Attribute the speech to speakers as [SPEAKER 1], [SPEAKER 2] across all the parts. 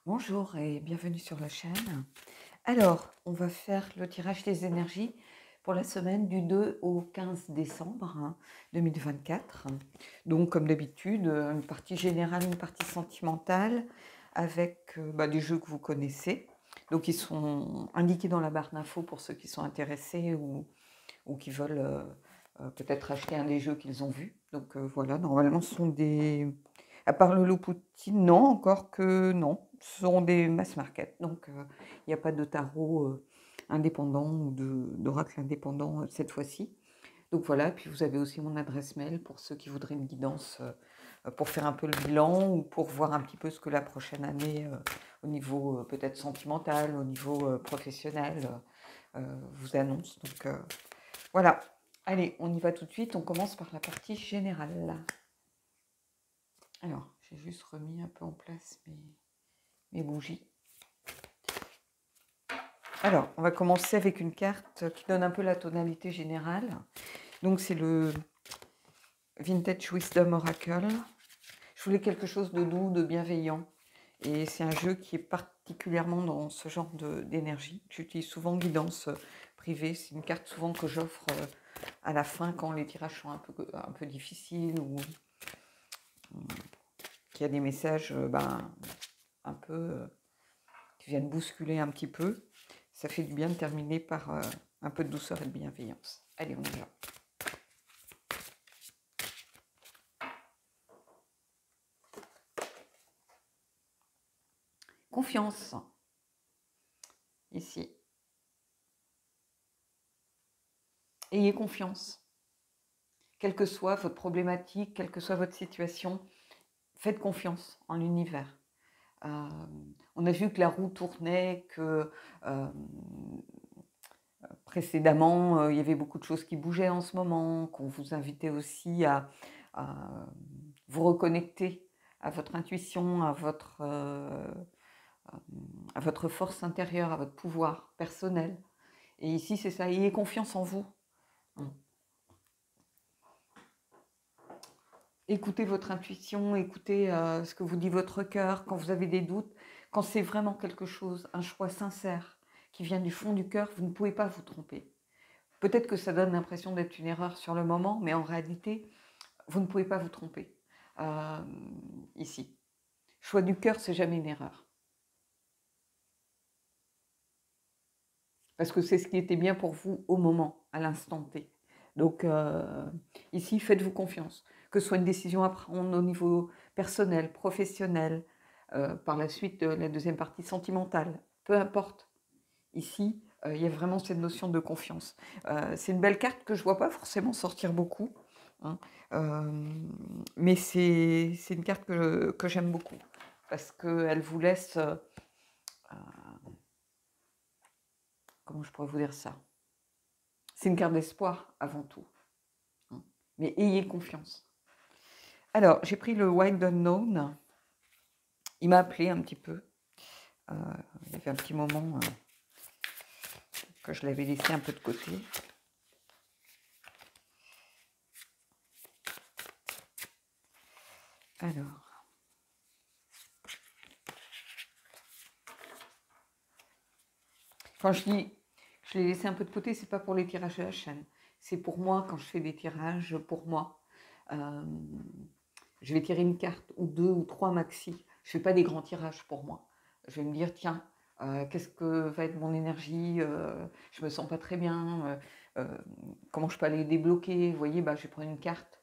[SPEAKER 1] Bonjour et bienvenue sur la chaîne. Alors, on va faire le tirage des énergies pour la semaine du 2 au 15 décembre 2024. Donc, comme d'habitude, une partie générale, une partie sentimentale avec des jeux que vous connaissez. Donc, ils sont indiqués dans la barre d'infos pour ceux qui sont intéressés ou qui veulent peut-être acheter un des jeux qu'ils ont vus. Donc, voilà, normalement, ce sont des... À part le Louboutin, non, encore que non. Ce sont des mass market. Donc, il n'y a pas de tarot indépendant ou d'oracle indépendant cette fois-ci. Donc voilà, puis vous avez aussi mon adresse mail pour ceux qui voudraient une guidance pour faire un peu le bilan ou pour voir un petit peu ce que la prochaine année, au niveau peut-être sentimental, au niveau professionnel, vous annonce. Donc voilà. Allez, on y va tout de suite. On commence par la partie générale. Alors, j'ai juste remis un peu en place mes bougies. Alors, on va commencer avec une carte qui donne un peu la tonalité générale. Donc, c'est le Vintage Wisdom Oracle. Je voulais quelque chose de doux, de bienveillant. Et c'est un jeu qui est particulièrement dans ce genre d'énergie. J'utilise souvent guidance privée. C'est une carte souvent que j'offre à la fin quand les tirages sont un peu difficiles ou qu'il y a des messages un peu qui viennent bousculer un petit peu. Ça fait du bien de terminer par un peu de douceur et de bienveillance. Allez, on y va. Confiance, ici. Ayez confiance. Quelle que soit votre problématique, quelle que soit votre situation, faites confiance en l'univers. On a vu que la roue tournait, que précédemment, il y avait beaucoup de choses qui bougeaient en ce moment, qu'on vous invitait aussi à vous reconnecter à votre intuition, à votre force intérieure, à votre pouvoir personnel. Et ici, c'est ça, ayez confiance en vous. Écoutez votre intuition, écoutez ce que vous dit votre cœur quand vous avez des doutes. Quand c'est vraiment quelque chose, un choix sincère qui vient du fond du cœur, vous ne pouvez pas vous tromper. Peut-être que ça donne l'impression d'être une erreur sur le moment, mais en réalité, vous ne pouvez pas vous tromper ici. Choix du cœur, c'est jamais une erreur. Parce que c'est ce qui était bien pour vous au moment, à l'instant T. Donc ici, faites-vous confiance. Que ce soit une décision à prendre au niveau personnel, professionnel, par la suite, la deuxième partie sentimentale, peu importe. Ici, il y a vraiment cette notion de confiance. C'est une belle carte que je ne vois pas forcément sortir beaucoup, hein, mais c'est une carte que j'aime beaucoup parce qu'elle vous laisse... comment je pourrais vous dire ça? C'est une carte d'espoir avant tout, hein, mais ayez confiance. Alors, j'ai pris le Wild Unknown. Il m'a appelé un petit peu. Il y avait un petit moment que je l'avais laissé un peu de côté. Alors, quand je dis je l'ai laissé un peu de côté, c'est pas pour les tirages de la chaîne. C'est pour moi, quand je fais des tirages, pour moi. Je vais tirer une carte, ou deux, ou trois maxi. Je fais pas des grands tirages pour moi. Je vais me dire, tiens, qu'est-ce que va être mon énergie, je me sens pas très bien, comment je peux aller débloquer. Vous voyez, je vais prendre une carte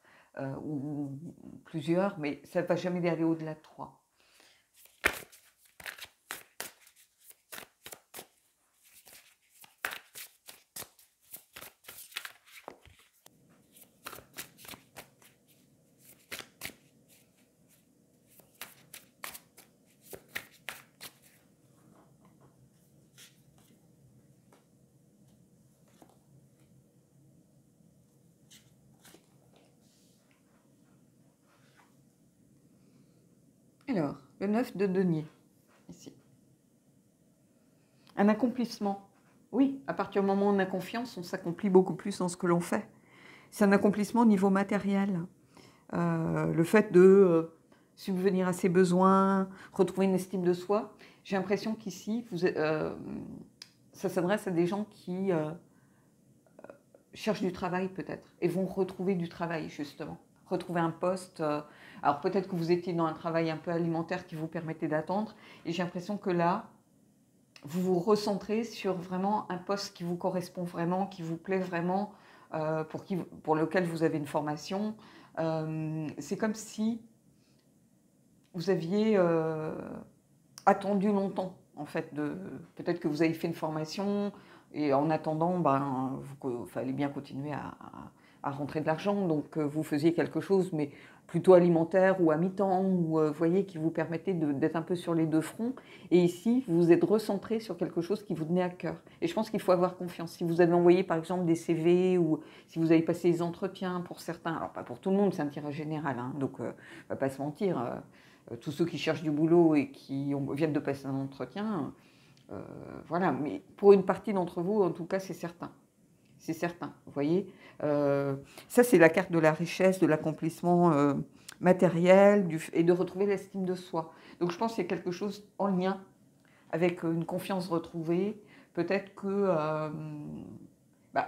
[SPEAKER 1] ou plusieurs, mais ça ne va jamais aller au-delà de 3. Alors, le 9 de denier, ici. Un accomplissement. Oui, à partir du moment où on a confiance, on s'accomplit beaucoup plus dans ce que l'on fait. C'est un accomplissement au niveau matériel. Le fait de subvenir à ses besoins, retrouver une estime de soi. J'ai l'impression qu'ici, ça s'adresse à des gens qui cherchent du travail peut-être et vont retrouver du travail justement, retrouver un poste. Alors peut-être que vous étiez dans un travail un peu alimentaire qui vous permettait d'attendre et j'ai l'impression que là, vous vous recentrez sur vraiment un poste qui vous correspond vraiment, qui vous plaît vraiment, pour lequel vous avez une formation. C'est comme si vous aviez attendu longtemps, en fait. Peut-être que vous avez fait une formation et en attendant, ben, fallait bien continuer à rentrer de l'argent. Donc, vous faisiez quelque chose, mais plutôt alimentaire ou à mi-temps, ou vous voyez, qui vous permettait d'être un peu sur les deux fronts. Et ici, vous vous êtes recentré sur quelque chose qui vous tenait à cœur. Et je pense qu'il faut avoir confiance. Si vous avez envoyé, par exemple, des CV ou si vous avez passé des entretiens pour certains, alors pas pour tout le monde, c'est un tirage général, hein, donc on va pas se mentir. Tous ceux qui cherchent du boulot et qui viennent de passer un entretien, voilà. Mais pour une partie d'entre vous, en tout cas, c'est certain. C'est certain, vous voyez. Ça, c'est la carte de la richesse, de l'accomplissement matériel et de retrouver l'estime de soi. Donc, je pense qu'il y a quelque chose en lien avec une confiance retrouvée. Peut-être que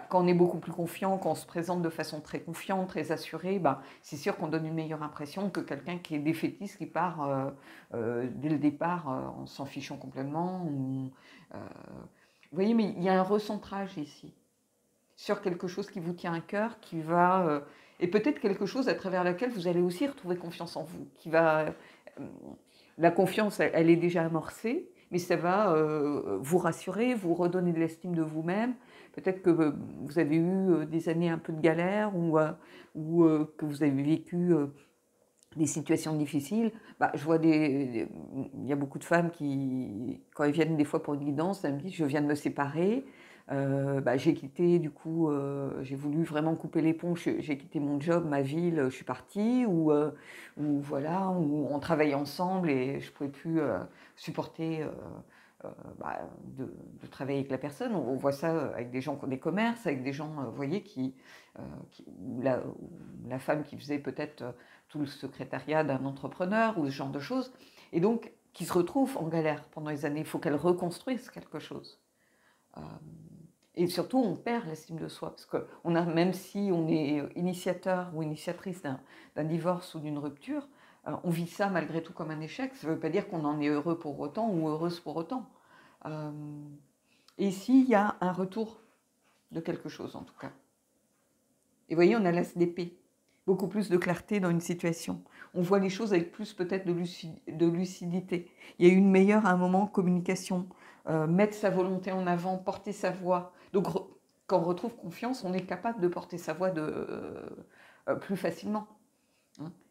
[SPEAKER 1] quand on est beaucoup plus confiant, quand on se présente de façon très confiante, très assurée, c'est sûr qu'on donne une meilleure impression que quelqu'un qui est défaitiste, qui part dès le départ en s'en fichant complètement. Vous voyez, mais il y a un recentrage ici sur quelque chose qui vous tient à cœur, qui va... et peut-être quelque chose à travers laquelle vous allez aussi retrouver confiance en vous, qui va... la confiance, elle est déjà amorcée, mais ça va vous rassurer, vous redonner de l'estime de vous-même. Peut-être que vous avez eu des années un peu de galère ou que vous avez vécu des situations difficiles. Je vois il y a beaucoup de femmes qui, quand elles viennent des fois pour une guidance, elles me disent « je viens de me séparer ». J'ai quitté, du coup, j'ai voulu vraiment couper les ponts, j'ai quitté mon job, ma ville, je suis partie, ou voilà, où on travaillait ensemble et je ne pouvais plus supporter de travailler avec la personne. On voit ça avec des gens qui ont des commerces, avec des gens, vous voyez, où la femme qui faisait peut-être tout le secrétariat d'un entrepreneur ou ce genre de choses, et donc qui se retrouve en galère pendant les années. Il faut qu'elle reconstruise quelque chose. Et surtout, on perd l'estime de soi, parce que même si on est initiateur ou initiatrice d'un divorce ou d'une rupture, on vit ça malgré tout comme un échec. Ça ne veut pas dire qu'on en est heureux pour autant ou heureuse pour autant. Et ici, il y a un retour de quelque chose, en tout cas. Et vous voyez, on a l'as d'épée, beaucoup plus de clarté dans une situation. On voit les choses avec plus peut-être de lucidité. Il y a eu une meilleure, à un moment, communication, mettre sa volonté en avant, porter sa voix. Donc, quand on retrouve confiance, on est capable de porter sa voix plus facilement.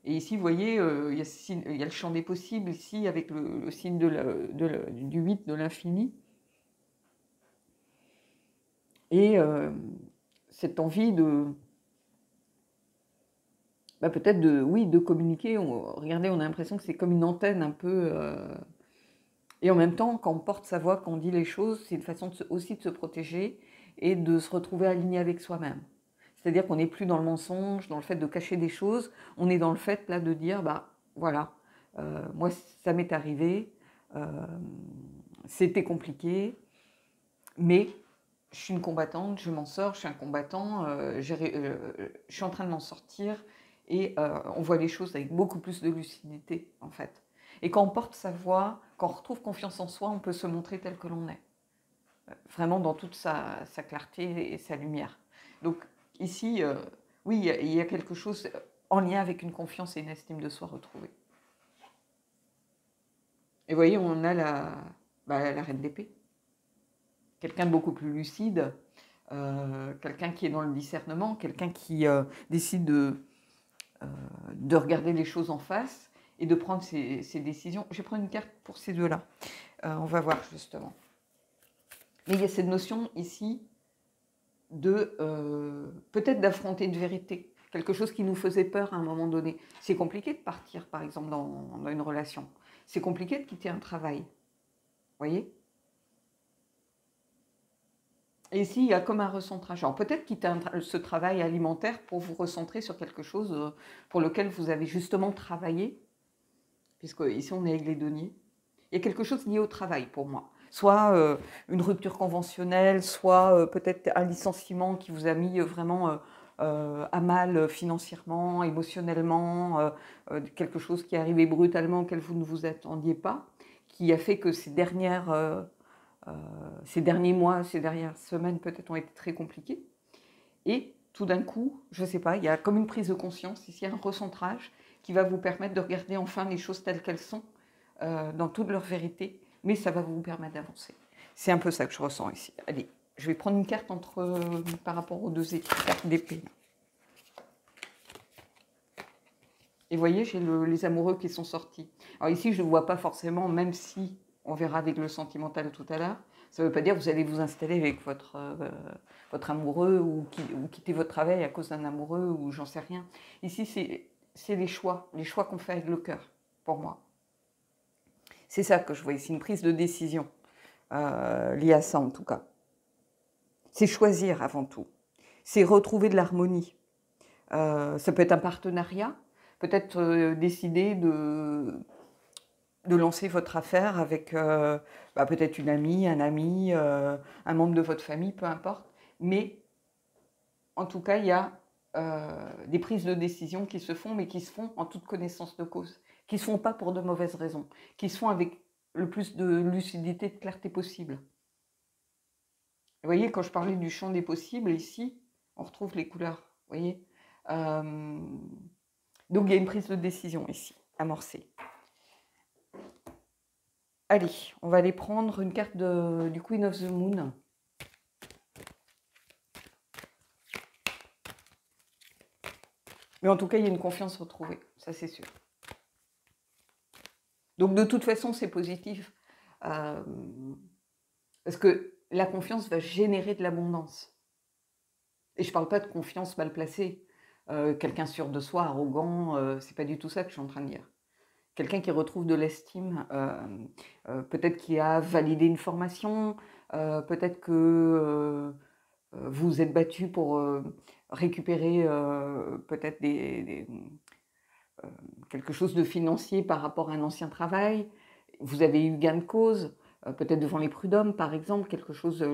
[SPEAKER 1] Et ici, vous voyez, il y a le champ des possibles, ici, avec le signe du 8 de l'infini. Et cette envie peut-être de communiquer. Regardez, on a l'impression que c'est comme une antenne un peu... et en même temps, quand on porte sa voix, quand on dit les choses, c'est une façon aussi de se protéger et de se retrouver aligné avec soi-même. C'est-à-dire qu'on n'est plus dans le mensonge, dans le fait de cacher des choses, on est dans le fait là de dire, voilà, moi ça m'est arrivé, c'était compliqué, mais je suis une combattante, je m'en sors, je suis un combattant, je suis en train de m'en sortir, et on voit les choses avec beaucoup plus de lucidité, en fait. Et quand on porte sa voix, quand on retrouve confiance en soi, on peut se montrer tel que l'on est. Vraiment dans toute sa clarté et sa lumière. Donc ici, oui, il y a quelque chose en lien avec une confiance et une estime de soi retrouvée. Et vous voyez, on a la reine d'épée. Quelqu'un de beaucoup plus lucide, quelqu'un qui est dans le discernement, quelqu'un qui décide de regarder les choses en face et de prendre ses décisions. Je vais prendre une carte pour ces deux-là. On va voir justement. Mais il y a cette notion ici de peut-être d'affronter une vérité, quelque chose qui nous faisait peur à un moment donné. C'est compliqué de partir, par exemple, dans une relation. C'est compliqué de quitter un travail. Vous voyez ? Et ici, il y a comme un recentrage. Alors peut-être quitter ce travail alimentaire pour vous recentrer sur quelque chose pour lequel vous avez justement travaillé puisque ici on est avec les deniers. Il y a quelque chose lié au travail pour moi. Soit une rupture conventionnelle, soit peut-être un licenciement qui vous a mis vraiment à mal financièrement, émotionnellement, quelque chose qui est arrivé brutalement auquel vous ne vous attendiez pas, qui a fait que ces derniers mois, ces dernières semaines peut-être ont été très compliquées. Et tout d'un coup, je ne sais pas, il y a comme une prise de conscience, ici un recentrage qui va vous permettre de regarder enfin les choses telles qu'elles sont, dans toute leur vérité, mais ça va vous permettre d'avancer. C'est un peu ça que je ressens ici. Allez, je vais prendre une carte par rapport aux deux cartes d'épée. Et vous voyez, j'ai les amoureux qui sont sortis. Alors ici, je ne vois pas forcément, même si on verra avec le sentimental tout à l'heure, ça ne veut pas dire que vous allez vous installer avec votre amoureux ou quitter votre travail à cause d'un amoureux ou j'en sais rien. Ici, c'est les choix qu'on fait avec le cœur, pour moi. C'est ça que je vois ici, une prise de décision liée à ça en tout cas. C'est choisir avant tout. C'est retrouver de l'harmonie. Ça peut être un partenariat, peut-être décider de lancer votre affaire avec peut-être une amie, un ami, un membre de votre famille, peu importe. Mais en tout cas, il y a des prises de décision qui se font, mais qui se font en toute connaissance de cause, qui ne se font pas pour de mauvaises raisons, qui se font avec le plus de lucidité, de clarté possible. Vous voyez, quand je parlais du champ des possibles, ici, on retrouve les couleurs. Vous voyez donc, il y a une prise de décision ici, amorcée. Allez, on va aller prendre une carte du Queen of the Moon. Mais en tout cas, il y a une confiance retrouvée, ça c'est sûr. Donc de toute façon, c'est positif. Parce que la confiance va générer de l'abondance. Et je ne parle pas de confiance mal placée. Quelqu'un sûr de soi, arrogant, c'est pas du tout ça que je suis en train de dire. Quelqu'un qui retrouve de l'estime, peut-être qui a validé une formation, peut-être que vous êtes battu pour récupérer peut-être quelque chose de financier par rapport à un ancien travail. Vous avez eu gain de cause, peut-être devant les prud'hommes par exemple, quelque chose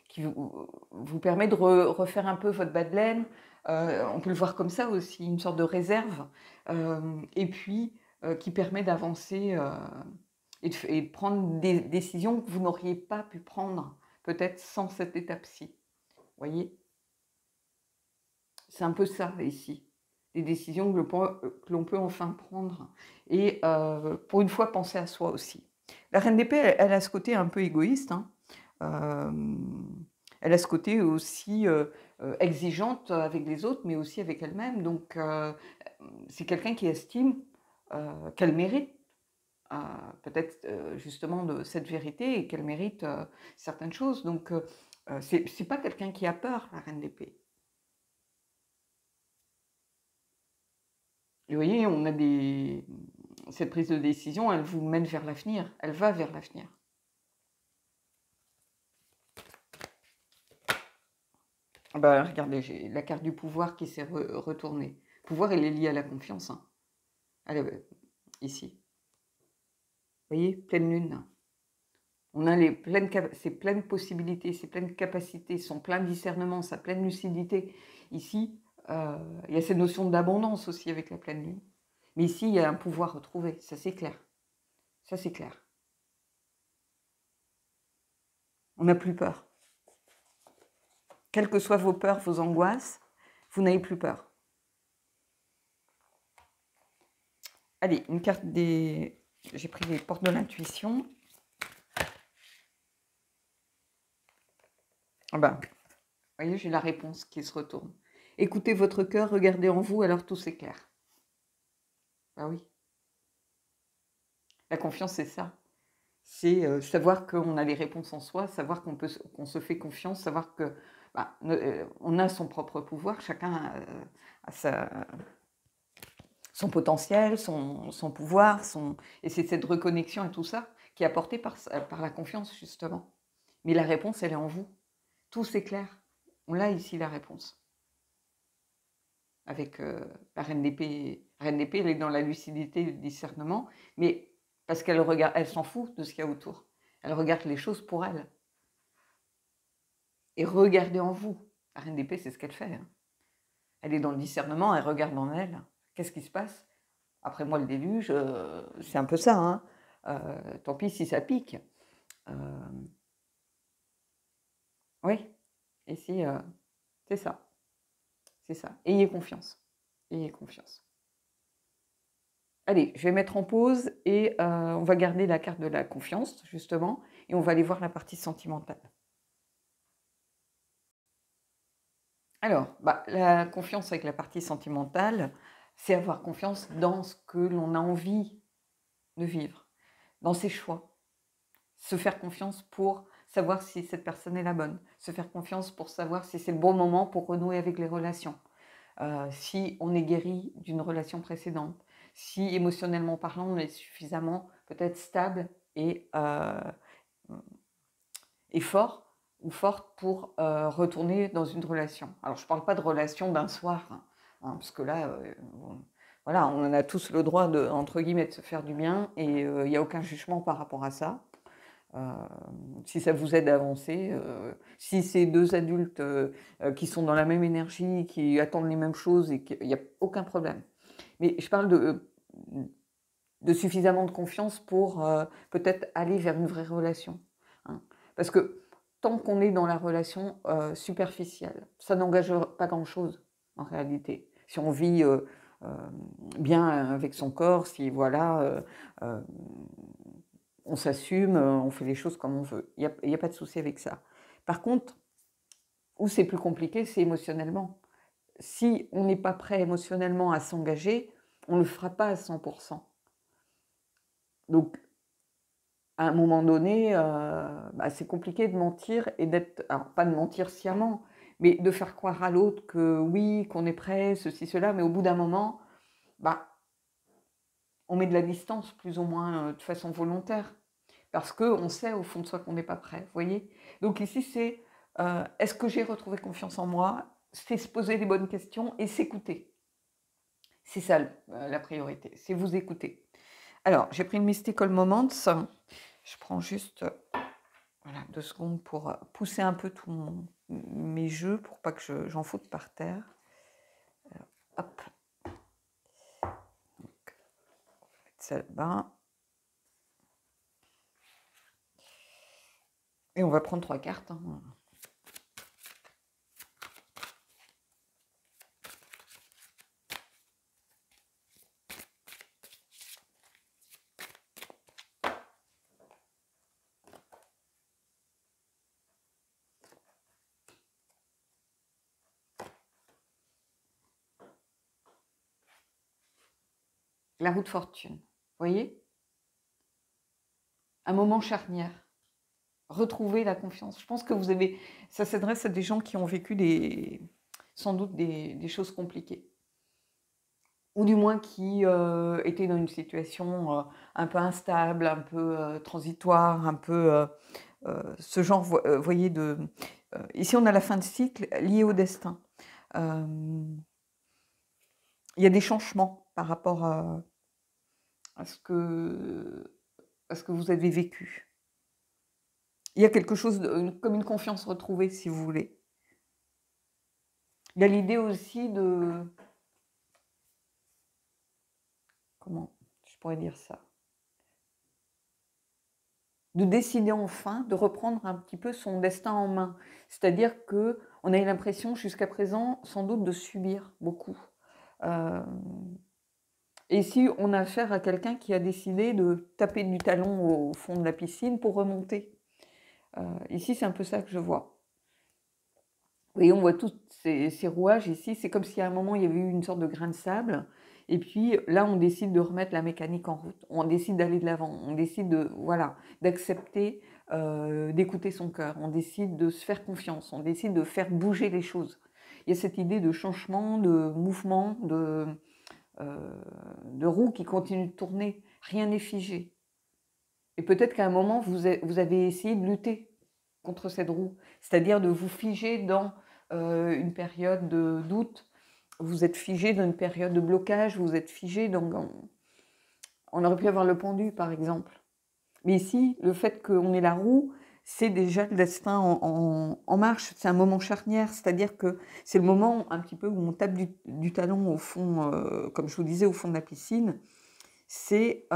[SPEAKER 1] qui vous permet de refaire un peu votre bas de laine. On peut le voir comme ça aussi, une sorte de réserve. Et puis, qui permet d'avancer et de prendre des décisions que vous n'auriez pas pu prendre peut-être sans cette étape-ci. Vous voyez ? C'est un peu ça ici, des décisions que l'on peut enfin prendre et pour une fois penser à soi aussi. La reine d'épée, elle a ce côté un peu égoïste, hein. Elle a ce côté aussi exigeante avec les autres, mais aussi avec elle-même. Donc c'est quelqu'un qui estime qu'elle mérite peut-être justement de cette vérité et qu'elle mérite certaines choses. Donc c'est pas quelqu'un qui a peur, la reine d'épée. Et vous voyez, on a cette prise de décision, elle vous mène vers l'avenir, elle va vers l'avenir. Bah, regardez, j'ai la carte du pouvoir qui s'est retournée. Le pouvoir, il est lié à la confiance. Hein. Allez, ici. Vous voyez, pleine lune. On a ces pleines possibilités, ces pleines capacités, son plein discernement, sa pleine lucidité. Ici, il y a cette notion d'abondance aussi avec la pleine lune. Mais ici, il y a un pouvoir retrouvé, ça c'est clair. Ça c'est clair. On n'a plus peur. Quelles que soient vos peurs, vos angoisses, vous n'avez plus peur. Allez, une carte des... J'ai pris les portes de l'intuition. Ah ben, vous voyez, j'ai la réponse qui se retourne. Écoutez votre cœur, regardez en vous, alors tout s'éclaire. Ah oui. La confiance, c'est ça. C'est savoir qu'on a les réponses en soi, savoir qu'on se fait confiance, savoir que on a son propre pouvoir, chacun a son potentiel, son pouvoir, et c'est cette reconnexion et tout ça qui est apporté par la confiance, justement. Mais la réponse, elle est en vous. Tout s'éclaire. On l'a ici, la réponse. Avec la reine d'épée Reine d'épée, elle est dans la lucidité, le discernement, mais parce qu'elle regarde, elle s'en fout de ce qu'il y a autour. Elle regarde les choses pour elle. Et regardez en vous. La reine d'épée, c'est ce qu'elle fait. Hein. Elle est dans le discernement, elle regarde en elle. Qu'est-ce qui se passe? Après moi, le déluge, c'est un peu ça. Hein. Tant pis si ça pique. Oui, ici, c'est ça. C'est ça. Ayez confiance. Ayez confiance. Allez, je vais mettre en pause et on va garder la carte de la confiance, justement, et on va aller voir la partie sentimentale. Alors, la confiance avec la partie sentimentale, c'est avoir confiance dans ce que l'on a envie de vivre, dans ses choix. Se faire confiance pour savoir si cette personne est la bonne. Se faire confiance pour savoir si c'est le bon moment pour renouer avec les relations. Si on est guéri d'une relation précédente. Si émotionnellement parlant, on est suffisamment peut-être stable et fort ou forte pour retourner dans une relation. Alors, je ne parle pas de relation d'un soir, hein, parce que là, voilà, on en a tous le droit de, entre guillemets, de se faire du bien et il n'y a aucun jugement par rapport à ça. Si ça vous aide à avancer, si c'est deux adultes qui sont dans la même énergie, qui attendent les mêmes choses, et qu'il n'y a aucun problème. Mais je parle de suffisamment de confiance pour peut-être aller vers une vraie relation. Hein. Parce que tant qu'on est dans la relation superficielle, ça n'engage pas grand-chose en réalité. Si on vit bien avec son corps, si voilà, on s'assume, on fait les choses comme on veut. Il n'y a pas de souci avec ça. Par contre, où c'est plus compliqué, c'est émotionnellement. Si on n'est pas prêt émotionnellement à s'engager, on ne le fera pas à 100%. Donc, à un moment donné, c'est compliqué de mentir et d'être... Alors, pas de mentir sciemment, mais de faire croire à l'autre que oui, qu'on est prêt, ceci, cela, mais au bout d'un moment, on met de la distance, plus ou moins de façon volontaire. Parce qu'on sait au fond de soi qu'on n'est pas prêt, vous voyez. Donc ici, c'est est-ce que j'ai retrouvé confiance en moi? C'est se poser les bonnes questions et s'écouter. C'est ça la priorité, c'est vous écouter. Alors, j'ai pris le Mystical Moments. Je prends juste 2 secondes pour pousser un peu tous mes jeux pour pas que j'en foute par terre. Alors, hop. Donc, on va mettre ça là-bas. Et on va prendre 3 cartes. Hein. La roue de fortune, vous voyez? Un moment charnière. Retrouver la confiance. Je pense que ça s'adresse à des gens qui ont vécu sans doute des choses compliquées. Ou du moins qui étaient dans une situation un peu instable, un peu transitoire, un peu ce genre, voyez, ici on a la fin de cycle liée au destin. Il y a des changements par rapport à ce que vous avez vécu. Il y a quelque chose comme une confiance retrouvée, si vous voulez. Il y a l'idée aussi de... Comment je pourrais dire ça? De décider enfin de reprendre un petit peu son destin en main. C'est-à-dire qu'on a eu l'impression jusqu'à présent, sans doute, de subir beaucoup. Et ici, on a affaire à quelqu'un qui a décidé de taper du talon au fond de la piscine pour remonter. Ici, c'est un peu ça que je vois. Vous voyez, on voit tous ces rouages ici. C'est comme si à un moment, il y avait eu une sorte de grain de sable. Et puis là, on décide de remettre la mécanique en route. On décide d'aller de l'avant. On décide d'accepter, d'écouter son cœur. On décide de se faire confiance. On décide de faire bouger les choses. Il y a cette idée de changement, de mouvement, de roue qui continue de tourner. Rien n'est figé. Et peut-être qu'à un moment, vous avez essayé de lutter contre cette roue. C'est-à-dire de vous figer dans une période de doute, vous êtes figé dans une période de blocage, vous êtes figé, donc on aurait pu avoir le pendu, par exemple. Mais ici, le fait qu'on ait la roue, c'est déjà le destin en marche. C'est un moment charnière, c'est-à-dire que c'est le moment un petit peu où on tape du talon au fond, comme je vous disais, au fond de la piscine. C'est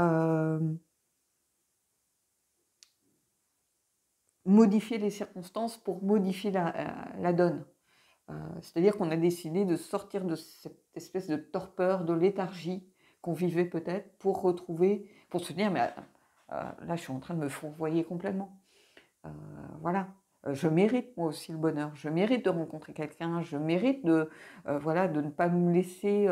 [SPEAKER 1] modifier les circonstances pour modifier la donne. C'est-à-dire qu'on a décidé de sortir de cette espèce de torpeur, de léthargie qu'on vivait peut-être pour retrouver, pour se dire, mais là je suis en train de me fourvoyer complètement. Voilà, je mérite moi aussi le bonheur, je mérite de rencontrer quelqu'un, je mérite voilà, de ne pas me laisser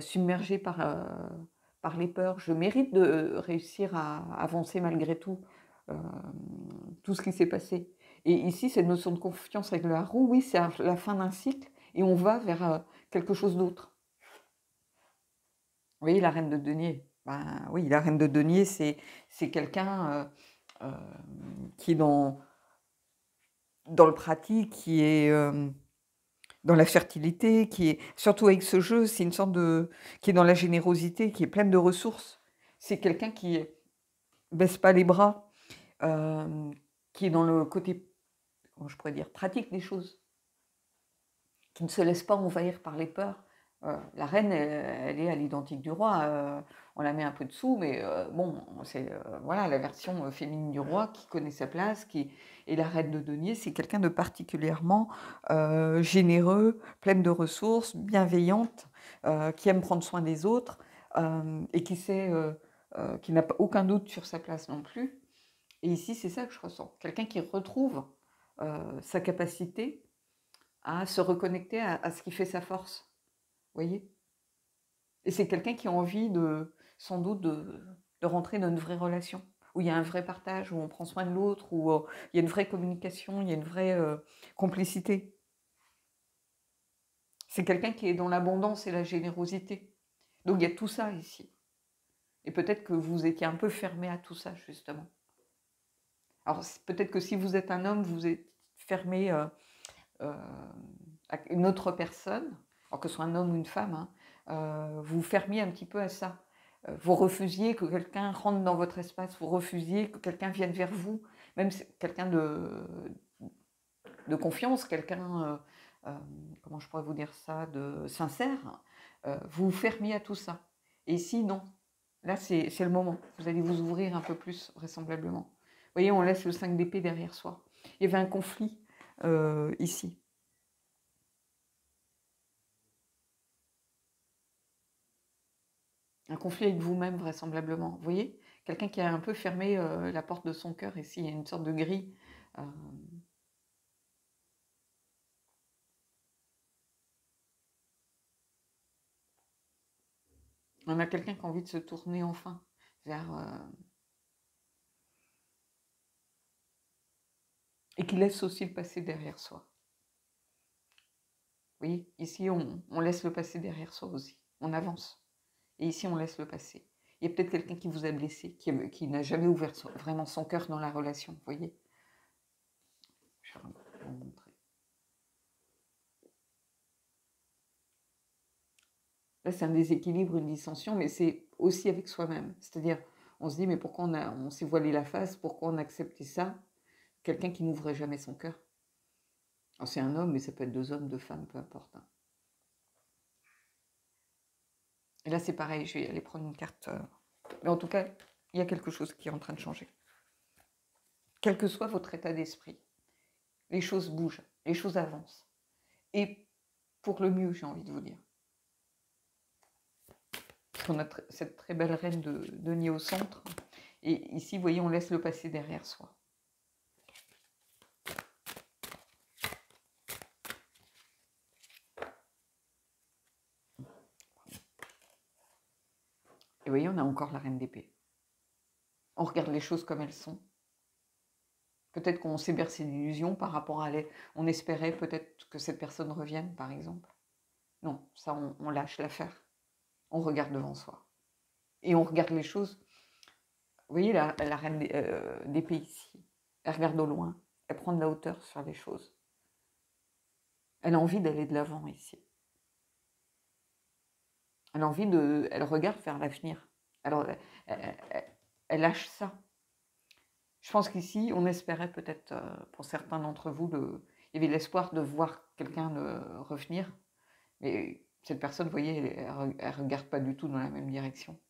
[SPEAKER 1] submerger par les peurs, je mérite de réussir à avancer malgré tout, tout ce qui s'est passé. Et ici, cette notion de confiance avec la roue, oui, c'est la fin d'un cycle et on va vers quelque chose d'autre. Vous voyez, la reine de denier. Ben, oui, la reine de denier, c'est quelqu'un qui est dans le pratique, qui est dans la fertilité, qui est surtout avec ce jeu, c'est une sorte de qui est dans la générosité, qui est pleine de ressources. C'est quelqu'un qui baisse pas les bras, qui est dans le côté, comment je pourrais dire, pratique des choses, qui ne se laisse pas envahir par les peurs. La reine, elle est à l'identique du roi. On la met un peu dessous, mais bon, c'est voilà, la version féminine du roi qui connaît sa place. Et la reine de denier, c'est quelqu'un de particulièrement généreux, pleine de ressources, bienveillante, qui aime prendre soin des autres et qui sait, qui n'a aucun doute sur sa place non plus. Et ici, c'est ça que je ressens. Quelqu'un qui retrouve sa capacité à se reconnecter à ce qui fait sa force. Vous voyez? Et c'est quelqu'un qui a envie sans doute de rentrer dans une vraie relation, où il y a un vrai partage, où on prend soin de l'autre, où il y a une vraie communication, il y a une vraie complicité. C'est quelqu'un qui est dans l'abondance et la générosité. Donc il y a tout ça ici. Et peut-être que vous étiez un peu fermé à tout ça, justement. Alors peut-être que si vous êtes un homme, vous êtes fermé à une autre personne, alors que ce soit un homme ou une femme, hein, vous fermiez un petit peu à ça. Vous refusiez que quelqu'un rentre dans votre espace, vous refusiez que quelqu'un vienne vers vous, même quelqu'un de confiance, quelqu'un, comment je pourrais vous dire ça, de sincère, vous fermiez à tout ça. Et ici, non. Là, c'est le moment. Vous allez vous ouvrir un peu plus, vraisemblablement. Vous voyez, on laisse le 5 d'épée derrière soi. Il y avait un conflit ici. Un conflit avec vous-même, vraisemblablement. Vous voyez? Quelqu'un qui a un peu fermé la porte de son cœur ici. Il y a une sorte de grille. On a quelqu'un qui a envie de se tourner enfin vers... et qui laisse aussi le passé derrière soi. Vous voyez? Ici, on laisse le passé derrière soi aussi. On avance. Et ici, on laisse le passé. Il y a peut-être quelqu'un qui vous a blessé, qui n'a jamais ouvert vraiment son cœur dans la relation. Vous voyez? Je vais vous montrer. Là, c'est un déséquilibre, une dissension, mais c'est aussi avec soi-même. C'est-à-dire, on se dit, mais pourquoi on s'est voilé la face? Pourquoi on a accepté ça? Quelqu'un qui n'ouvrait jamais son cœur. Alors, c'est un homme, mais ça peut être deux hommes, deux femmes, peu importe. Hein. Et là, c'est pareil, je vais aller prendre une carte. Mais en tout cas, il y a quelque chose qui est en train de changer. Quel que soit votre état d'esprit, les choses bougent, les choses avancent. Et pour le mieux, j'ai envie de vous dire. Parce qu'on a cette très belle reine de denier au centre. Et ici, vous voyez, on laisse le passé derrière soi. Et vous voyez, on a encore la reine d'épée. On regarde les choses comme elles sont. Peut-être qu'on s'est bercé d'illusions par rapport à on espérait peut-être que cette personne revienne, par exemple. Non, ça, on lâche l'affaire. On regarde devant soi. Et on regarde les choses. Vous voyez, la reine d'épée ici, elle regarde au loin. Elle prend de la hauteur sur les choses. Elle a envie d'aller de l'avant ici. Elle a envie de... Elle regarde vers l'avenir. Alors, elle lâche ça. Je pense qu'ici, on espérait peut-être, pour certains d'entre vous, il y avait l'espoir de voir quelqu'un revenir. Mais cette personne, vous voyez, elle ne regarde pas du tout dans la même direction.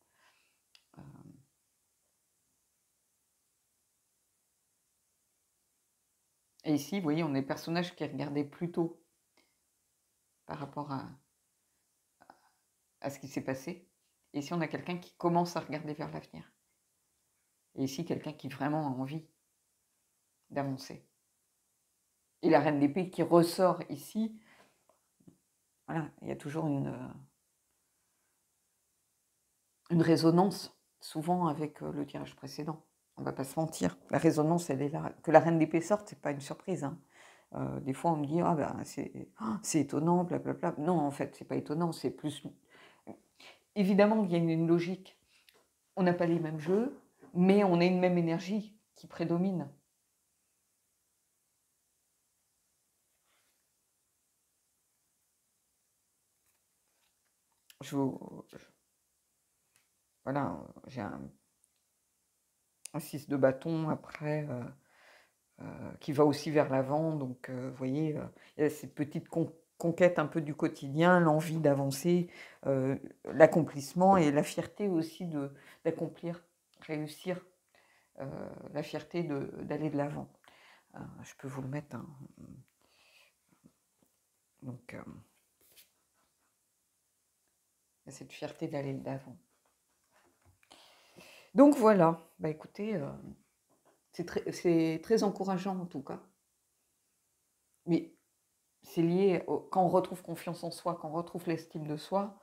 [SPEAKER 1] Et ici, vous voyez, on est le personnage qui regardait plutôt par rapport à ce qui s'est passé. Et ici, on a quelqu'un qui commence à regarder vers l'avenir. Et ici, quelqu'un qui vraiment a envie d'avancer. Et la reine d'épée qui ressort ici, voilà, il y a toujours une résonance, souvent avec le tirage précédent. On ne va pas se mentir. La résonance, elle est là. Que la reine d'épée sorte, ce n'est pas une surprise. Hein. Des fois, on me dit, ah ben, c'est étonnant, blablabla. Non, en fait, ce n'est pas étonnant, c'est plus... Évidemment, il y a une logique. On n'a pas les mêmes jeux, mais on a une même énergie qui prédomine. Voilà, j'ai un 6 de bâton après qui va aussi vers l'avant. Donc, vous voyez, il y a cette petite conquête un peu du quotidien, l'envie d'avancer, l'accomplissement et la fierté aussi d'accomplir, réussir, la fierté d'aller de l'avant. Je peux vous le mettre. Hein. Donc, il y a cette fierté d'aller de l'avant. Donc voilà, bah écoutez, c'est très encourageant en tout cas. Mais c'est lié, quand on retrouve confiance en soi, quand on retrouve l'estime de soi,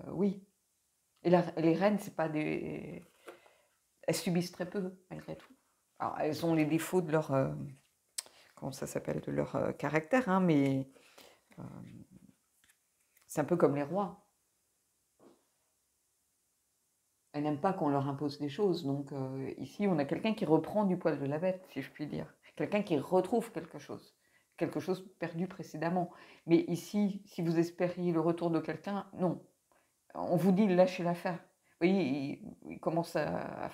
[SPEAKER 1] oui. Et les reines, c'est pas des... Elles subissent très peu, malgré tout. Alors, elles ont les défauts de leur... comment ça s'appelle? De leur caractère, hein, mais c'est un peu comme les rois. Elles n'aiment pas qu'on leur impose des choses. Donc ici, on a quelqu'un qui reprend du poil de la bête, si je puis dire. Quelqu'un qui retrouve quelque chose perdu précédemment. Mais ici, si vous espériez le retour de quelqu'un, non. On vous dit lâchez l'affaire. Vous voyez, il commence à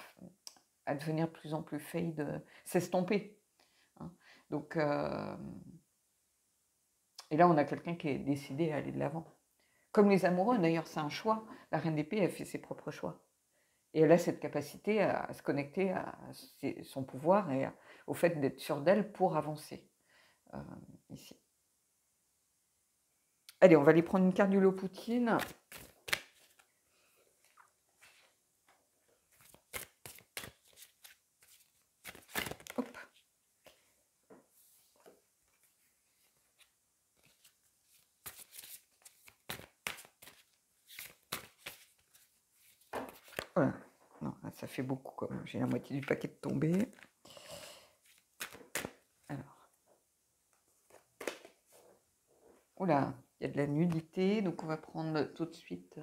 [SPEAKER 1] devenir de plus en plus fade, s'estomper. Hein. Donc, et là, on a quelqu'un qui est décidé à aller de l'avant. Comme les amoureux, d'ailleurs, c'est un choix. La reine d'épée, elle fait ses propres choix. Et elle a cette capacité à se connecter à son pouvoir et au fait d'être sûre d'elle pour avancer ici. Allez, on va aller prendre une carte du lot Poutine. Hop. Voilà. Non, ça fait beaucoup comme j'ai la moitié du paquet de tombé. Alors. Oula, il y a de la nudité, donc on va prendre tout de suite... on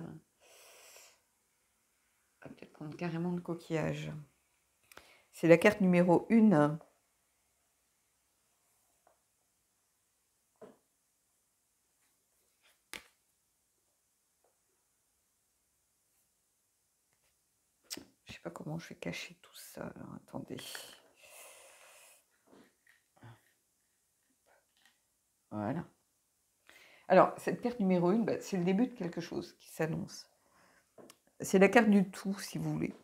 [SPEAKER 1] va peut-être prendre carrément le coquillage. C'est la carte numéro 1. Je sais pas comment je vais cacher tout ça. Alors, attendez. Voilà. Alors, cette carte numéro 1, bah, c'est le début de quelque chose qui s'annonce. C'est la carte du tout, si vous voulez.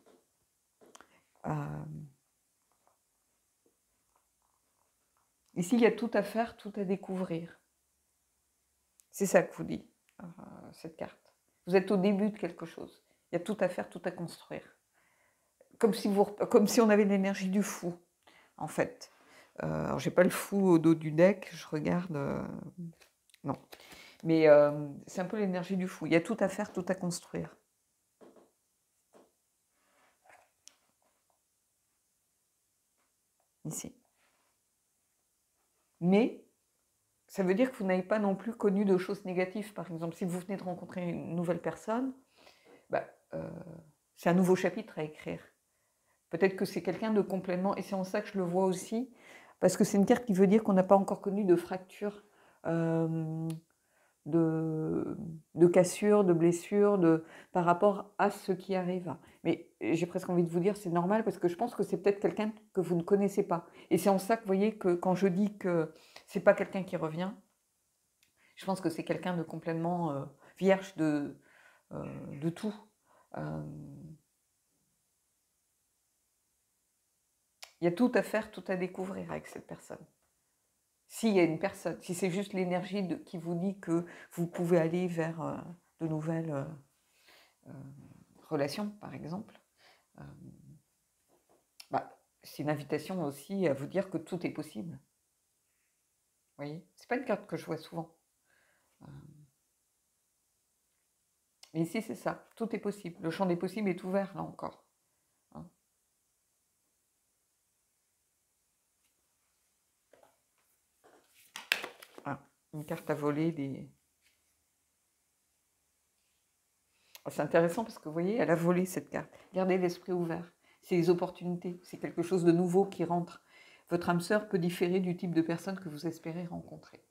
[SPEAKER 1] Ici, il y a tout à faire, tout à découvrir. C'est ça que vous dit, cette carte. Vous êtes au début de quelque chose. Il y a tout à faire, tout à construire. Comme si on avait l'énergie du fou, en fait. Alors, j'ai pas le fou au dos du deck, je regarde... non. Mais c'est un peu l'énergie du fou. Il y a tout à faire, tout à construire. Ici. Mais ça veut dire que vous n'avez pas non plus connu de choses négatives. Par exemple, si vous venez de rencontrer une nouvelle personne, bah, c'est un nouveau chapitre à écrire. Peut-être que c'est quelqu'un de complètement... Et c'est en ça que je le vois aussi, parce que c'est une carte qui veut dire qu'on n'a pas encore connu de fracture de, de cassures, de blessures, par rapport à ce qui arrive. Mais j'ai presque envie de vous dire, c'est normal parce que je pense que c'est peut-être quelqu'un que vous ne connaissez pas. Et c'est en ça que vous voyez que quand je dis que c'est pas quelqu'un qui revient, je pense que c'est quelqu'un de complètement vierge de tout. Euh, Il y a tout à faire, tout à découvrir avec cette personne. S'il y a une personne, si c'est juste l'énergie qui vous dit que vous pouvez aller vers de nouvelles euh, relations, par exemple, euh, bah, c'est une invitation aussi à vous dire que tout est possible. Vous voyez, c'est pas une carte que je vois souvent. Euh, mais ici, c'est ça, tout est possible. Le champ des possibles est ouvert, là encore. Hein. Ah, une carte à voler, c'est intéressant parce que vous voyez, elle a volé cette carte. Gardez l'esprit ouvert. C'est les opportunités. C'est quelque chose de nouveau qui rentre. Votre âme sœur peut différer du type de personne que vous espérez rencontrer.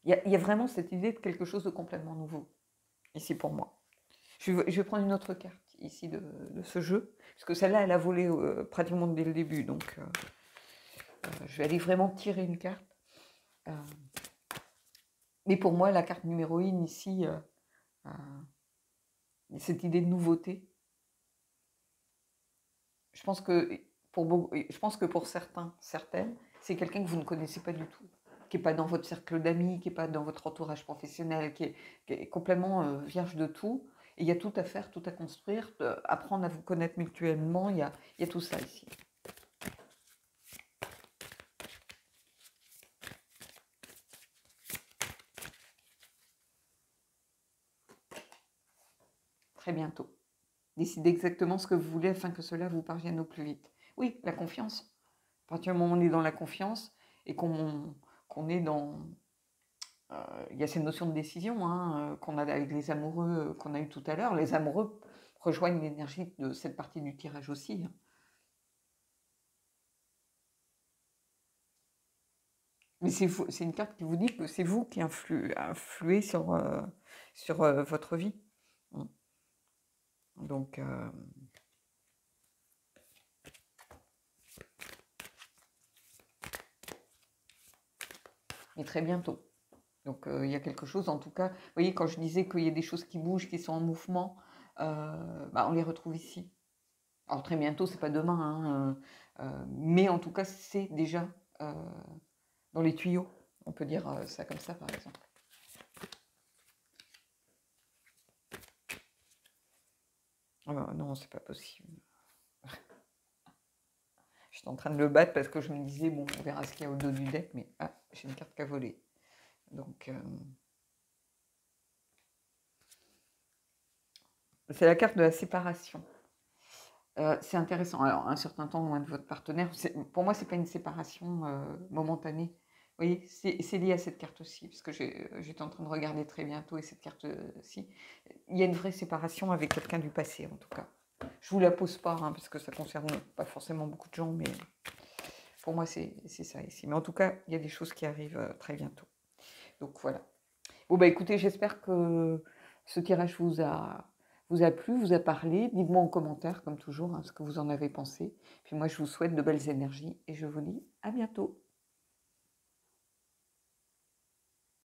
[SPEAKER 1] Il y a vraiment cette idée de quelque chose de complètement nouveau, ici pour moi. Je vais prendre une autre carte ici de ce jeu, parce que celle-là, elle a volé pratiquement dès le début. Donc, je vais aller vraiment tirer une carte. Mais pour moi, la carte numéro 1 ici, cette idée de nouveauté, je pense que pour certains, certaines, c'est quelqu'un que vous ne connaissez pas du tout, qui n'est pas dans votre cercle d'amis, qui n'est pas dans votre entourage professionnel, qui est complètement vierge de tout. Et il y a tout à faire, tout à construire, apprendre à vous connaître mutuellement, il y a tout ça ici. Très bientôt. Décidez exactement ce que vous voulez afin que cela vous parvienne au plus vite. Oui, la confiance. À partir du moment où on est dans la confiance et qu'on est dans... Il y a cette notion de décision qu'on a avec les amoureux qu'on a eu tout à l'heure. Les amoureux rejoignent l'énergie de cette partie du tirage aussi. Mais c'est une carte qui vous dit que c'est vous qui influez sur votre vie. Donc, et très bientôt. Donc, il y a quelque chose, en tout cas, vous voyez, quand je disais qu'il y a des choses qui bougent, qui sont en mouvement, on les retrouve ici. Alors, très bientôt, c'est pas demain, mais en tout cas, c'est déjà dans les tuyaux. On peut dire ça comme ça, par exemple. Oh, non, c'est pas possible. J'étais en train de le battre parce que je me disais, bon, on verra ce qu'il y a au dos du deck, mais j'ai une carte qui a volé. Donc, c'est la carte de la séparation. C'est intéressant. Alors, un certain temps loin de votre partenaire, pour moi, c'est pas une séparation momentanée. Vous voyez, c'est lié à cette carte aussi, parce que j'étais en train de regarder très bientôt, et cette carte-ci, il y a une vraie séparation avec quelqu'un du passé, en tout cas. Je vous la pose pas, parce que ça concerne pas forcément beaucoup de gens, mais pour moi, c'est ça ici. Mais en tout cas, il y a des choses qui arrivent très bientôt. Donc voilà. Bon, bah écoutez, j'espère que ce tirage vous a plu, vous a parlé. Dites-moi en commentaire, comme toujours, ce que vous en avez pensé. Puis moi, je vous souhaite de belles énergies et je vous dis à bientôt.